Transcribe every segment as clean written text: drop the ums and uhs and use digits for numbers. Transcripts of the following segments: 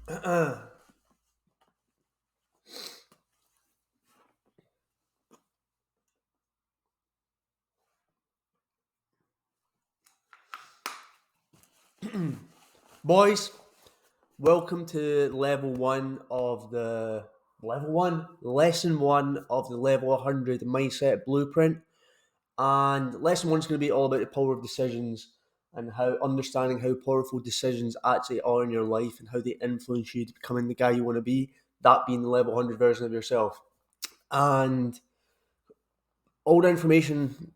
Boys, welcome to lesson one of the level 100 mindset blueprint. And lesson one's going to be all about the power of decisions and how understanding how powerful decisions actually are in your life and how they influence you to becoming the guy you want to be, that being the level 100 version of yourself. And all the information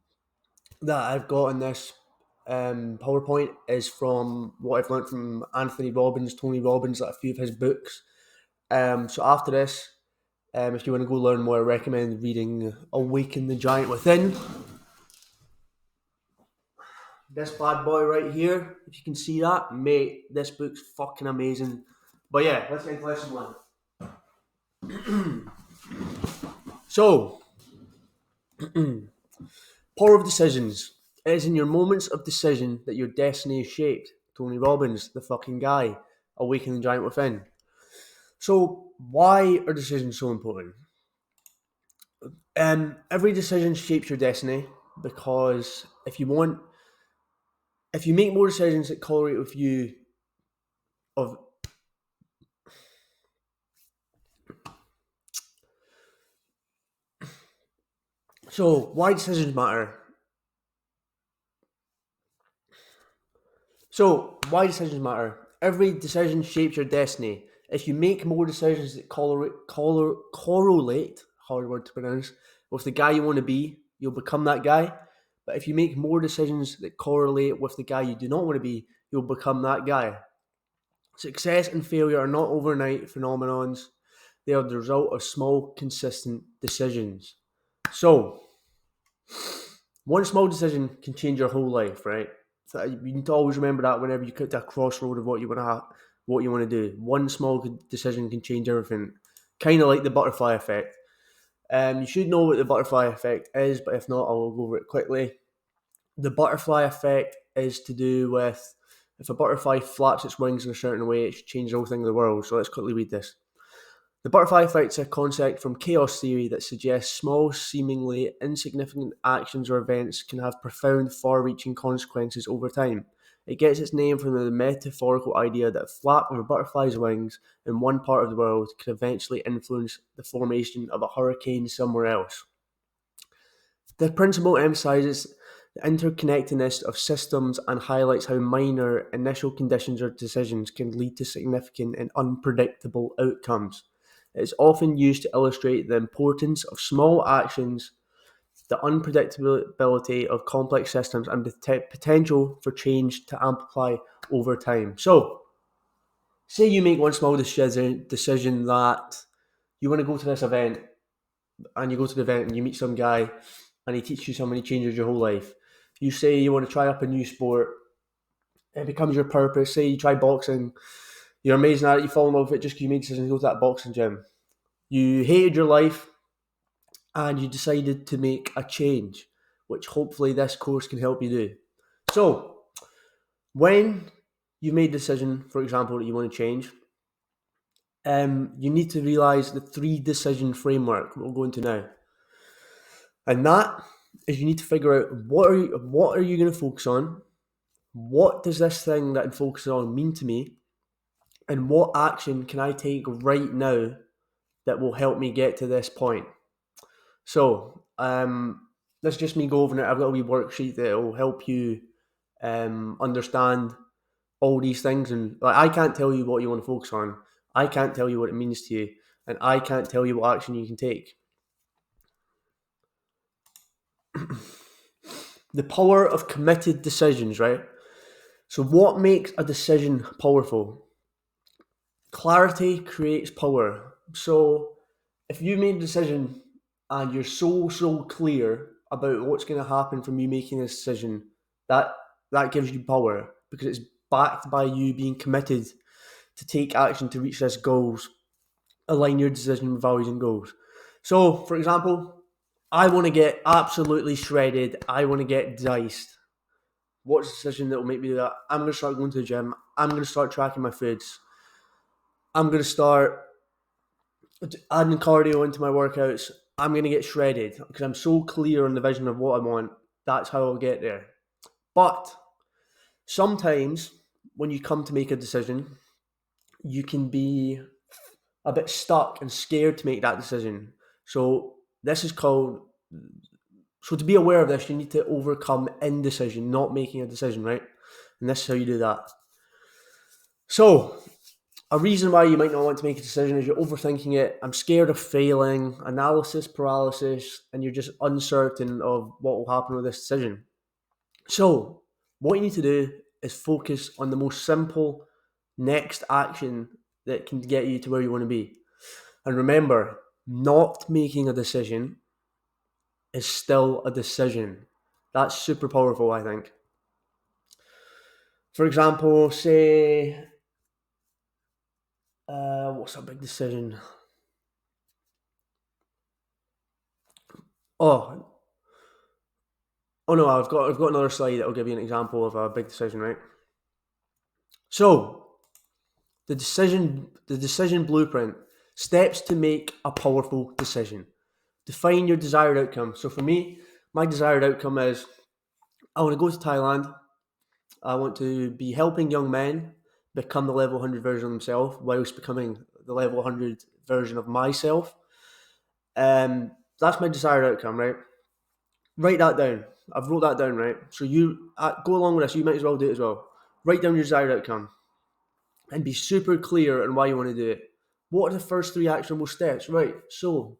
that I've got in this PowerPoint is from what I've learned from Tony Robbins, a few of his books. So after this, if you want to go learn more, I recommend reading Awaken the Giant Within. This bad boy right here, if you can see that, mate, this book's fucking amazing. But yeah, let's get into lesson one. So, power of decisions. It is in your moments of decision that your destiny is shaped. Tony Robbins, the fucking guy. Awaken the Giant Within. So, why are decisions so important? Every decision shapes your destiny because if you make more decisions that correlate with you, of so why decisions matter. Every decision shapes your destiny. If you make more decisions that correlate, hard word to pronounce, with the guy you want to be, you'll become that guy. But if you make more decisions that correlate with the guy you do not want to be, you'll become that guy. Success and failure are not overnight phenomenons. They are the result of small, consistent decisions. So, one small decision can change your whole life, right? So you need to always remember that whenever you cut that crossroad of what you want to do. One small decision can change everything. Kind of like the butterfly effect. You should know what the butterfly effect is, but if not, I'll go over it quickly. The butterfly effect is to do with if a butterfly flaps its wings in a certain way, it changes the whole thing of the world. So let's quickly read this. The butterfly effect is a concept from chaos theory that suggests small, seemingly insignificant actions or events can have profound, far-reaching consequences over time. It gets its name from the metaphorical idea that a flap of a butterfly's wings in one part of the world can eventually influence the formation of a hurricane somewhere else. The principle emphasizes the interconnectedness of systems and highlights how minor initial conditions or decisions can lead to significant and unpredictable outcomes. It is often used to illustrate the importance of small actions, the unpredictability of complex systems, and the potential for change to amplify over time. So, say you make one small decision that you want to go to this event, and you go to the event and you meet some guy, and he teaches you something, he changes your whole life. You say you want to try up a new sport, it becomes your purpose. Say you try boxing, you're amazing at it, you fall in love with it just because you made a decision to go to that boxing gym. You hated your life and you decided to make a change, which hopefully this course can help you do. So, when you've made a decision, for example, that you want to change, you need to realize the 3 decision framework we'll go into now. And that is you need to figure out what are you going to focus on? What does this thing that I'm focusing on mean to me? And what action can I take right now that will help me get to this point? So, that's just me go over it. I've got a wee worksheet that will help you understand all these things. And like, I can't tell you what you want to focus on. I can't tell you what it means to you. And I can't tell you what action you can take. The power of committed decisions, right? So what makes a decision powerful? Clarity creates power. So if you made a decision and you're so clear about what's going to happen from you making a decision, that gives you power because it's backed by you being committed to take action to reach this goals, align your decision with values and goals. So, for example, I want to get absolutely shredded. I want to get diced. What's the decision that will make me do that? I'm going to start going to the gym. I'm going to start tracking my foods. I'm going to start adding cardio into my workouts. I'm going to get shredded because I'm so clear on the vision of what I want. That's how I'll get there. But sometimes when you come to make a decision, you can be a bit stuck and scared to make that decision. So this is called, so to be aware of this, you need to overcome indecision, not making a decision, right? And this is how you do that. So a reason why you might not want to make a decision is you're overthinking it. I'm scared of failing, analysis paralysis, and you're just uncertain of what will happen with this decision. So what you need to do is focus on the most simple next action that can get you to where you want to be. And remember, not making a decision is still a decision. That's super powerful, I think. For example, say, what's a big decision? Oh, oh no, I've got another slide that will give you an example of a big decision, right? So the decision blueprint, steps to make a powerful decision. Define your desired outcome. So for me, my desired outcome is I want to go to Thailand. I want to be helping young men become the level 100 version of themselves whilst becoming the level 100 version of myself. That's my desired outcome, right? Write that down. I've wrote that down, right? So you go along with this. You might as well do it as well. Write down your desired outcome and be super clear on why you want to do it. What are the first three actionable steps? Right. So,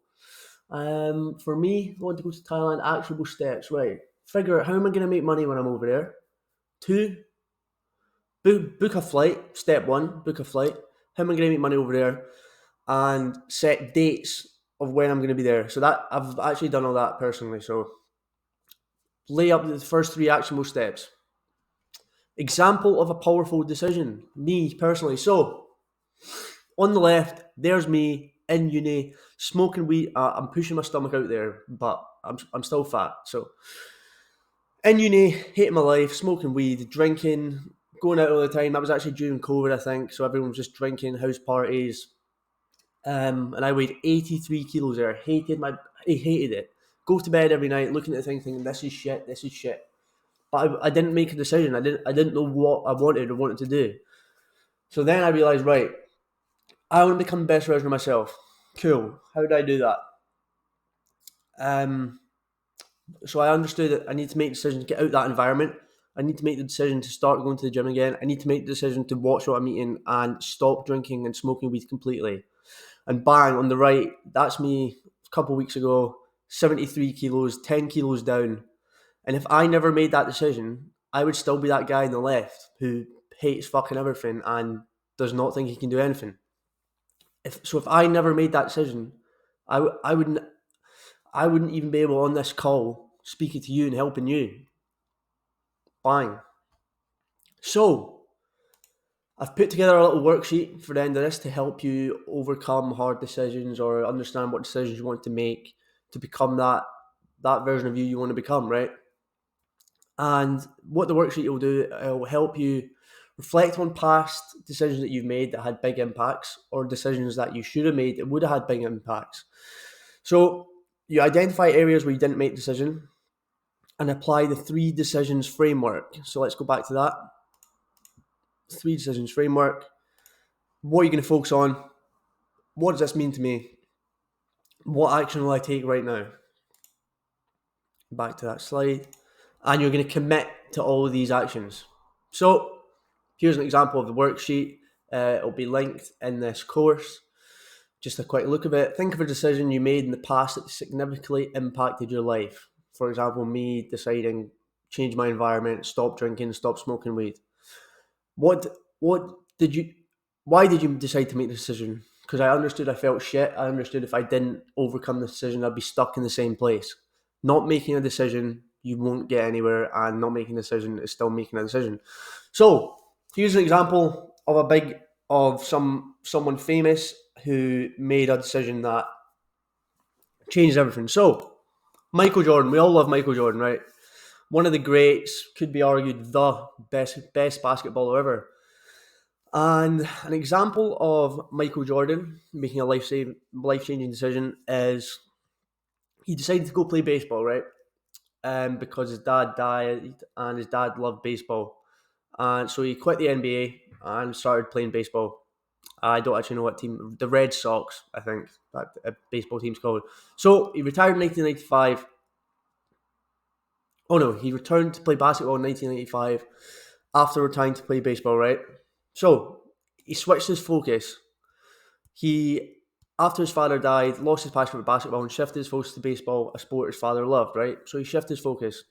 for me, I want to go to Thailand. Actionable steps. Right. Figure out how am I going to make money when I'm over there. Two, book a flight. Step one, book a flight. How am I going to make money over there? And set dates of when I'm going to be there. So that I've actually done all that personally. So lay up the first three actionable steps. Example of a powerful decision. Me personally. So on the left, there's me in uni smoking weed. I'm pushing my stomach out there, but I'm still fat. So in uni, hating my life, smoking weed, drinking, going out all the time. That was actually during COVID, I think. So everyone was just drinking, house parties. And I weighed 83 kilos there. I hated it. Go to bed every night, looking at the thing, thinking, this is shit, this is shit. But I didn't make a decision. I didn't know what I wanted to do. So then I realized, right, I want to become the best version of myself. Cool. How do I do that? Um, so I understood that I need to make decisions, get out of that environment. I need to make the decision to start going to the gym again. I need to make the decision to watch what I'm eating and stop drinking and smoking weed completely. And bang, on the right, that's me a couple of weeks ago, 73 kilos, 10 kilos down. And if I never made that decision, I would still be that guy on the left who hates fucking everything and does not think he can do anything. If I never made that decision, I wouldn't even be able on this call speaking to you and helping you. Bang. So I've put together a little worksheet for the end of this to help you overcome hard decisions or understand what decisions you want to make to become that version of you want to become, right? And what the worksheet will do, it will help you reflect on past decisions that you've made that had big impacts or decisions that you should have made that would have had big impacts. So you identify areas where you didn't make a decision and apply the 3 decisions framework. So let's go back to that. 3 decisions framework. What are you going to focus on? What does this mean to me? What action will I take right now? Back to that slide. And you're going to commit to all of these actions. So here's an example of the worksheet. It'll be linked in this course. Just a quick look of it. Think of a decision you made in the past that significantly impacted your life. For example, me deciding change my environment, stop drinking, stop smoking weed. What did you? Why did you decide to make the decision? Because I understood I felt shit. I understood if I didn't overcome the decision, I'd be stuck in the same place. Not making a decision, you won't get anywhere, and not making a decision is still making a decision. So here's an example of someone famous who made a decision that changed everything. So Michael Jordan, we all love Michael Jordan, right? One of the greats, could be argued the best basketballer ever. And an example of Michael Jordan making a life-changing decision is he decided to go play baseball, right? Because his dad died and his dad loved baseball. And so he quit the NBA and started playing baseball. I don't actually know what team, the Red Sox, I think that baseball team's called. So he retired in 1995. Oh no, he returned to play basketball in 1995 after retiring to play baseball, right? So he switched his focus. He, after his father died, lost his passion for basketball and shifted his focus to baseball, a sport his father loved, right? So he shifted his focus.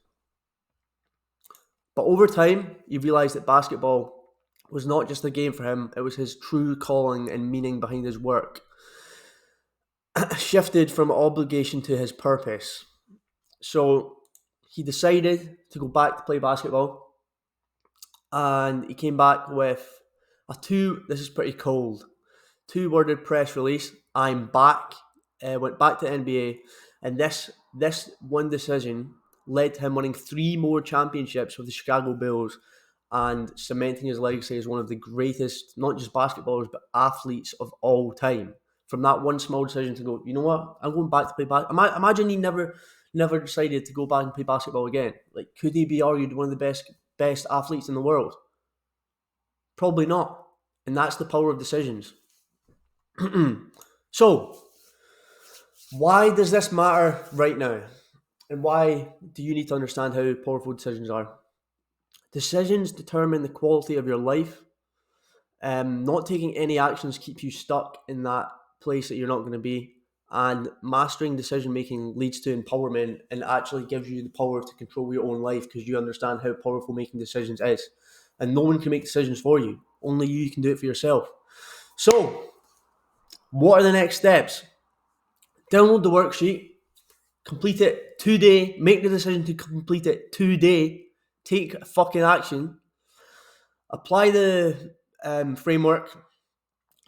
But over time, he realised that basketball was not just a game for him, it was his true calling and meaning behind his work. Shifted from obligation to his purpose. So he decided to go back to play basketball, and he came back with this is pretty cold, 2-worded press release. I'm back. Went back to NBA, and this one decision led to him winning 3 more championships with the Chicago Bulls and cementing his legacy as one of the greatest, not just basketballers, but athletes of all time. From that one small decision to go, you know what, I'm going back to play basketball. Imagine he never decided to go back and play basketball again. Like, could he be argued one of the best athletes in the world? Probably not. And that's the power of decisions. So, why does this matter right now? And why do you need to understand how powerful decisions are? Decisions determine the quality of your life. Not taking any actions keeps you stuck in that place that you're not going to be. And mastering decision making leads to empowerment and actually gives you the power to control your own life because you understand how powerful making decisions is. And no one can make decisions for you. Only you can do it for yourself. So, what are the next steps? Download the worksheet, complete it today, make the decision to complete it today, take fucking action, apply the framework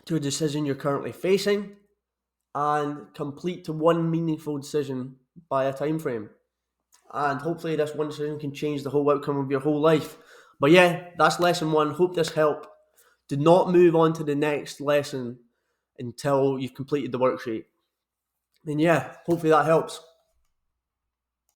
to a decision you're currently facing, and complete to one meaningful decision by a time frame. And hopefully this one decision can change the whole outcome of your whole life. But yeah, that's lesson 1. Hope this helped. Do not move on to the next lesson until you've completed the worksheet. And yeah, hopefully that helps.